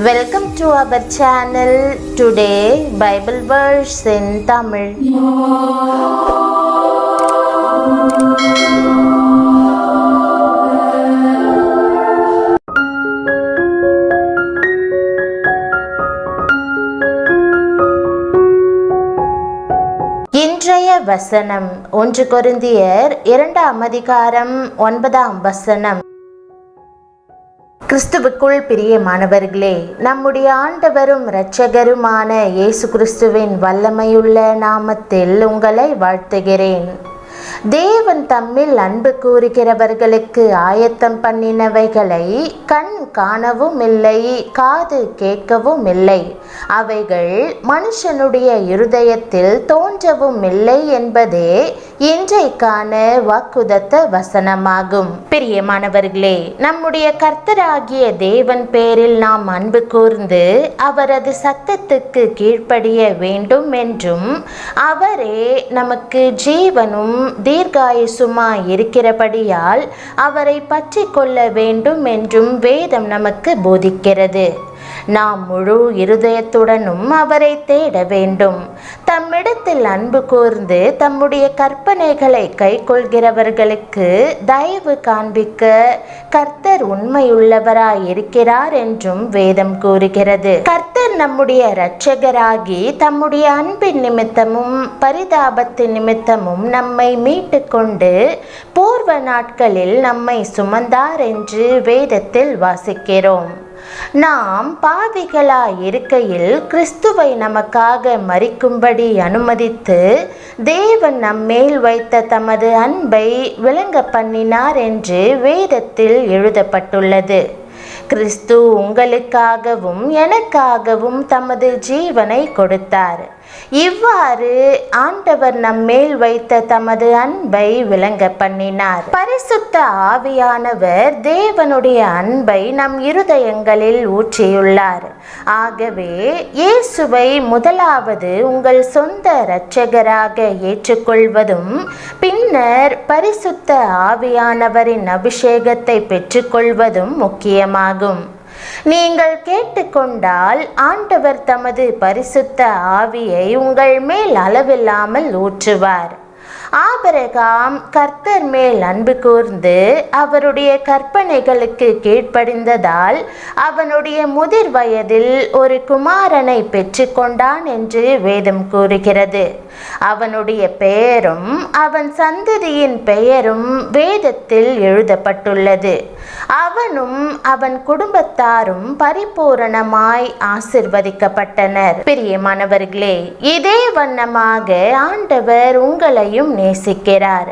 Welcome to our channel. Today Bible verse in Tamil. இன்றைய வசனம் 1 கொரிந்தியர் 2 அதிகாரம் 9 வசனம். கிறிஸ்துவுக்குள் பிரியமானவர்களே, நம்முடைய ஆண்டவரும் இரட்சகருமான இயேசு கிறிஸ்துவின் வல்லமையுள்ள நாமத்தில் உங்களை வாழ்த்துகிறேன். தேவன் தம்மில் அன்பு கூறுகிறவர்களுக்கு ஆயத்தம் பண்ணினவைகளை கண் காணவும் இல்லை, காது கேட்கவும் இல்லை, அவைகள் மனுஷனுடைய இருதயத்தில் தோன்றவும் இல்லை என்பதே இன்றைக்கான வாக்குதத்த வசனமாகும். பிரியமானவர்களே, நம்முடைய கர்த்தராகிய தேவன் பேரில் நாம் அன்பு கூர்ந்து அவரது சத்தத்துக்கு கீழ்ப்படிய வேண்டும் என்றும் அவரே நமக்கு ஜீவனும் தீர்காயுசுமாய் இருக்கிறபடியால் அவரை பற்றி கொள்ள வேண்டும் என்றும் வேதம் நமக்கு போதிக்கிறது. நாம் முழு இருதயத்துடனும் அவரை தேட வேண்டும். தம்மிடத்தில் அன்பு கூர்ந்து தம்முடைய கற்பனைகளை கைக்கொள்கிறவர்களுக்கு தயவு காண்பிக்க கர்த்தர் உண்மையுள்ளவராய் இருக்கிறார் என்றும் வேதம் கூறுகிறது. கர்த்தர் நம்முடைய இரட்சகராகி தம்முடைய அன்பின் நிமித்தமும் பரிதாபத்தின் நிமித்தமும் நம்மை மீட்டு கொண்டு பூர்வ நாட்களில் நம்மை சுமந்தார் என்று வேதத்தில் வாசிக்கிறோம். நாம் பாவிகளாய் இருக்கையில் கிறிஸ்துவை நமக்காக மரிக்கும்படி அனுமதித்து தேவன் நம்மேல் வைத்த தமது அன்பை விளங்க பண்ணினார் என்று வேதத்தில் எழுதப்பட்டுள்ளது. கிறிஸ்து உங்களுக்காகவும் எனக்காகவும் தமது ஜீவனை கொடுத்தார். இவ்வாறு ஆண்டவர் நம்மேல் வைத்த தமது அன்பை விளங்க பண்ணினார். பரிசுத்த ஆவியானவர் தேவனுடைய அன்பை நம் இருதயங்களில் ஊற்றியுள்ளார். ஆகவே இயேசுவை முதலாவது உங்கள் சொந்த இரட்சகராக ஏற்றுக்கொள்வதும் பின்னர் பரிசுத்த ஆவியானவரின் அபிஷேகத்தை பெற்றுக்கொள்வதும் முக்கியமாகும். நீங்கள் கேட்டுக்கொண்டால் ஆண்டவர் தமது பரிசுத்த ஆவியை உங்கள் மேல் அளவில்லாமல் ஊற்றுவார். ஆபிரகாம் கர்த்தர் மேல் அன்பு கூர்ந்து அவருடைய கற்பனைகளுக்கு கீழ்ப்படிந்ததால் அவனுடைய முதிர் வயதில் ஒரு குமாரனை பெற்றுக்கொண்டான் என்று வேதம் கூறுகிறது. அவனுடைய பெயரும் அவன் சந்ததியின் பெயரும் வேதத்தில் எழுதப்பட்டுள்ளது. அவனும் அவன் குடும்பத்தாரும் பரிபூரணமாய் ஆசிர்வதிக்கப்பட்டனர். பிரியமானவர்களே, இதே வண்ணமாக ஆண்டவர் உங்களையும் நேசிக்கிறார்.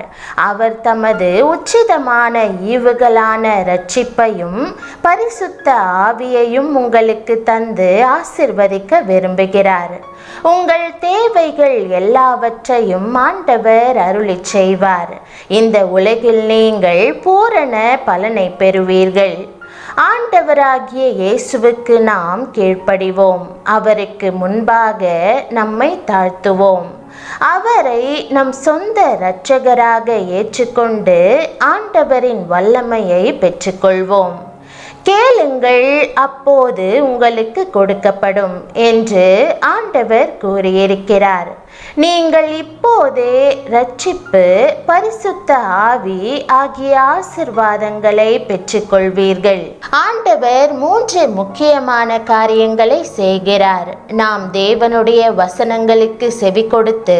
அவர் தமது உச்சிதமான ஈவுகளான இரட்சிப்பையும் பரிசுத்த ஆவியையும் உங்களுக்கு தந்து ஆசிர்வதிக்க விரும்புகிறார். உங்கள் தேவைகள் எல்லாவற்றையும் ஆண்டவர் அருளி செய்வார். இந்த உலகில் நீங்கள் பூரண பலனை பெறுவீர்கள். ஆண்டவராகிய இயேசுவுக்கு நாம் கீழ்ப்படிவோம். அவருக்கு முன்பாக நம்மை தாழ்த்துவோம். அவரை நம் சொந்த இரட்சகராக ஏற்றுக்கொண்டு ஆண்டவரின் வல்லமையை பெற்றுக்கொள்வோம். கேளுங்கள், அப்போது உங்களுக்கு கொடுக்கப்படும் என்று ஆண்டவர் கூறியிருக்கிறார். நீங்கள் இப்போதே இரட்சிப்பு, பரிசுத்த ஆவி ஆகிய ஆசீர்வாதங்களை பெற்றுக்கொள்வீர்கள். ஆண்டவர் 3 முக்கியமான காரியங்களை செய்கிறார். நாம் தேவனுடைய வசனங்களுக்கு செவி கொடுத்து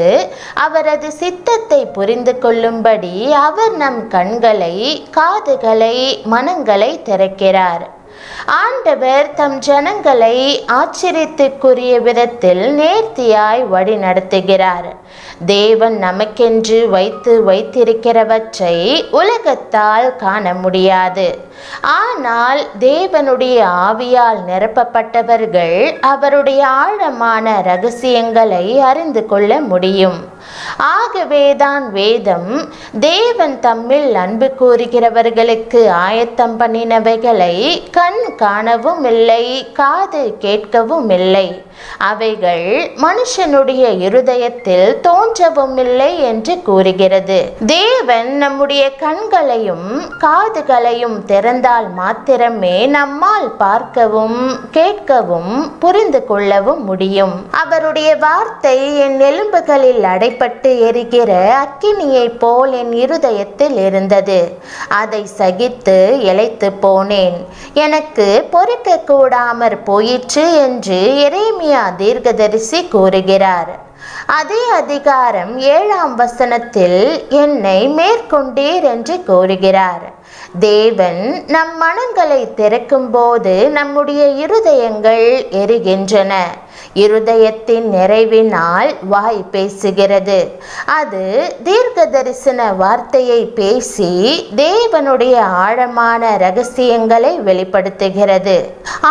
அவரது சித்தத்தை புரிந்து கொள்ளும்படி அவர் நம் கண்களை, காதுகளை, மனங்களை திறக்கிறார். ஆண்டவர் தம் ஜனங்களை ஆச்சரியத்துக்குரிய விதத்தில் நேர்த்தியாய் வழி நடத்துகிறார். தேவன் நமக்கென்று வைத்திருக்கிறவற்றை உலகத்தால் காண முடியாது. ஆனால் தேவனுடைய ஆவியால் நிரப்பப்பட்டவர்கள் அவருடைய ஆழமான இரகசியங்களை அறிந்து கொள்ள முடியும். ஆகவேதான் வேதம் தேவன் தம்மில் அன்பு கூறுகிறவர்களுக்கு ஆயத்தம் பண்ணினவைகளை கண் காணவும் இல்லை, காது கேட்கவும் இல்லை. அவைகள் மனுஷனுடைய இருதயத்தில் தோன்றவும் இல்லை என்று கூறுகிறது. தேவன் நம்முடைய கண்களையும் காதுகளையும் திறந்தால் மாத்திரமே நம்மால் பார்க்கவும் கேட்கவும் புரிந்து கொள்ளவும் முடியும். அவருடைய வார்த்தை என் எலும்புகளில் அடைப்பட்டு எரிகிற அக்கினியை போல் என் இருதயத்தில் இருந்தது. அதை சகித்து இளைத்து போனேன். எனக்கு பொறுக்க கூடாமற் போயிற்று என்று எரேமியா தீர்க்கதரிசி கூறுகிறார். அதே அதிகாரம் 7ஆம் வசனத்தில் என்னை மேற்கொண்டீர் என்று கூறுகிறார். தேவன் நம் மனங்களை திறக்கும் போது நம்முடைய இருதயங்கள் எரிகின்றன. இருதயத்தின் நிறைவினால் வாய் பேசுகிறது. அது தீர்க்க தரிசன வார்த்தையை பேசி தேவனுடைய ஆழமான ரகசியங்களை வெளிப்படுத்துகிறது.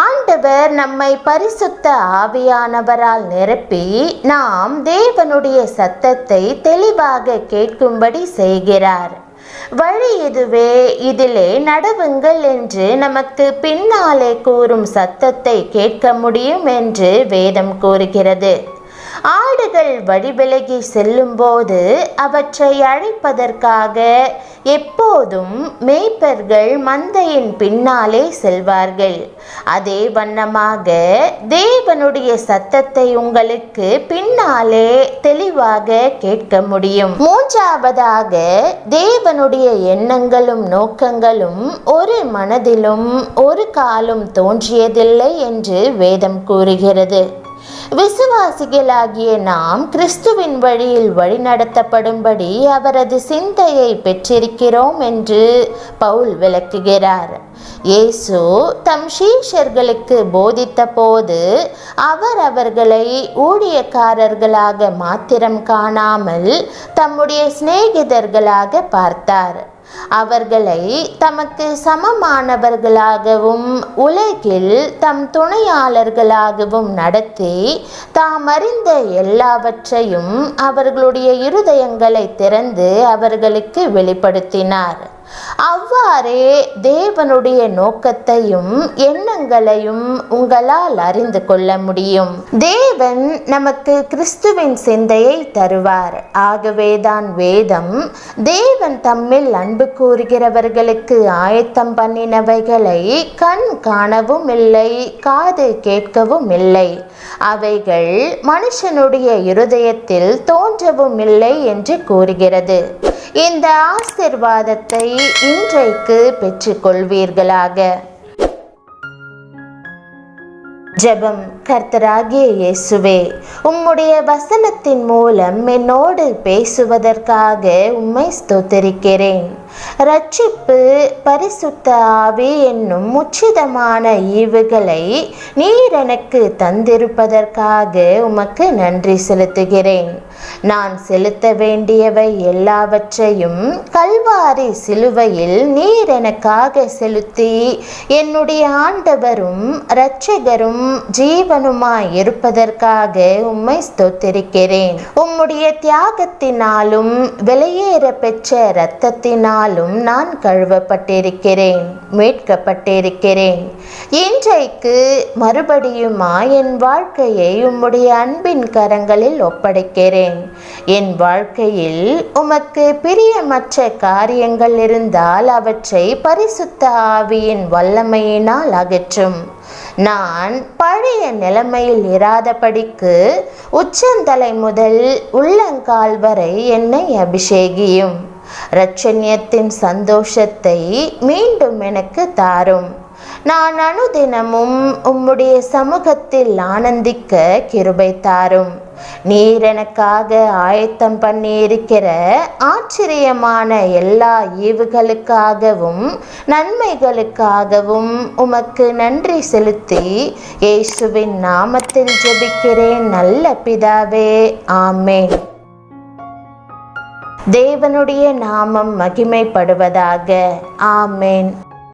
ஆண்டவர் நம்மை பரிசுத்த ஆவியானவரால் நிரப்பி நாம் தேவனுடைய சத்தத்தை தெளிவாக கேட்கும்படி செய்கிறார். வழி இதுவே, இதிலே நடவுங்கள் என்று நமக்கு பின்னாலே கூறும் சத்தத்தை கேட்க முடியும் என்று வேதம் கூறுகிறது. ஆடுகள் வழிவிலகி செல்லும் போது அவற்றை அழைப்பதற்காக எப்போதும் மேய்ப்பர்கள் மந்தையின் பின்னாலே செல்வார்கள். அதே வண்ணமாக தேவனுடைய சத்தத்தை உங்களுக்கு பின்னாலே தெளிவாக கேட்க முடியும். மூன்றாவதாக, தேவனுடைய எண்ணங்களும் நோக்கங்களும் ஒரு மனதிலும் ஒரு காலும் தோன்றியதில்லை என்று வேதம் கூறுகிறது. விசுவாசிகளாகிய நாம் கிறிஸ்துவின் வழியில் வழிநடத்தப்படும்படி அவரது சிந்தையை பெற்றிருக்கிறோம் என்று பவுல் விளக்குகிறார். இயேசு தம் சீஷர்களுக்கு போதித்த போது அவர் அவர்களை ஊழியக்காரர்களாக மாத்திரம் காணாமல் தம்முடைய சிநேகிதர்களாக பார்த்தார். அவர்களை தமக்கு சமமானவர்களாகவும் உலகில் தம் துணையாளர்களாகவும் நடத்தி தாம் அறிந்த எல்லாவற்றையும் அவர்களுடைய இருதயங்களை திறந்து அவர்களுக்கு வெளிப்படுத்தினார். அவ்வாறே தேவனுடைய நோக்கத்தையும் எண்ணங்களையும் உங்களால் அறிந்து கொள்ள முடியும். தேவன் நமக்கு கிறிஸ்துவின் சிந்தையை தருவார். ஆகவேதான் வேதம் தேவன் தம்மில் அன்பு கூறுகிறவர்களுக்கு ஆயத்தம் பண்ணினவைகளை கண் காணவும் இல்லை, காது கேட்கவும் இல்லை, அவைகள் மனுஷனுடைய இருதயத்தில் தோன்றவும் இல்லை என்று கூறுகிறது. இந்த ஆசீர்வாதத்தை இன்றைக்கு பெற்றுக்கொள்வீர்களாக. ஜெபம். கர்த்தராகிய இயேசுவே, உம்முடைய வசனத்தின் மூலம் என்னோடு பேசுவதற்காக உம்மை ஸ்தோத்திரிக்கிறேன். ரட்சிப்பு, பரிசுத்த ஆவி என்னும் உச்சிதமான ஈவுகளை நீர் எனக்கு தந்திருப்பதற்காக உமக்கு நன்றி செலுத்துகிறேன். நான் செலுத்த வேண்டியவை எல்லாவற்றையும் கல்வாரி சிலுவையில் நீர் எனக்காக செலுத்தி என்னுடைய ஆண்டவரும் இரட்சகரும் ஜீவனுமாய் இருப்பதற்காக உம்மை ஸ்தோத்திரிக்கிறேன். உம்முடைய தியாகத்தினாலும் விலையேற பெற்ற இரத்தத்தினாலும் நான் கழுவப்பட்டிருக்கிறேன், மீட்கப்பட்டிருக்கிறேன். இன்றைக்கு மறுபடியுமா என் வாழ்க்கையை உம்முடைய அன்பின் கரங்களில் ஒப்படைக்கிறேன். என் வாழ்க்கையில் உமக்கு பிரியமற்ற காரியங்கள் இருந்தால் அவற்றை பரிசுத்த ஆவியின் வல்லமையினால் அகற்றும். நான் பழைய நிலைமையில் இராதபடிக்கு உச்சந்தலை முதல் உள்ளங்கால் வரை என்னை அபிஷேகியும். இரட்சணியத்தின் சந்தோஷத்தை மீண்டும் எனக்கு தாரும். நான் அனுதினமும் உம்முடைய சமூகத்தில் ஆனந்திக்க கிருபை தாரும். நீர் எனக்காக ஆயத்தம் பண்ணி இருக்கிற ஆச்சரியமான எல்லா ஈவுகளுக்காகவும் நன்மைகளுக்காகவும் உமக்கு நன்றி செலுத்தி இயேசுவின் நாமத்தில் ஜெபிக்கிறேன் நல்ல பிதாவே, ஆமென். தேவனுடைய நாமம் மகிமைப்படுவதாக. ஆமென்.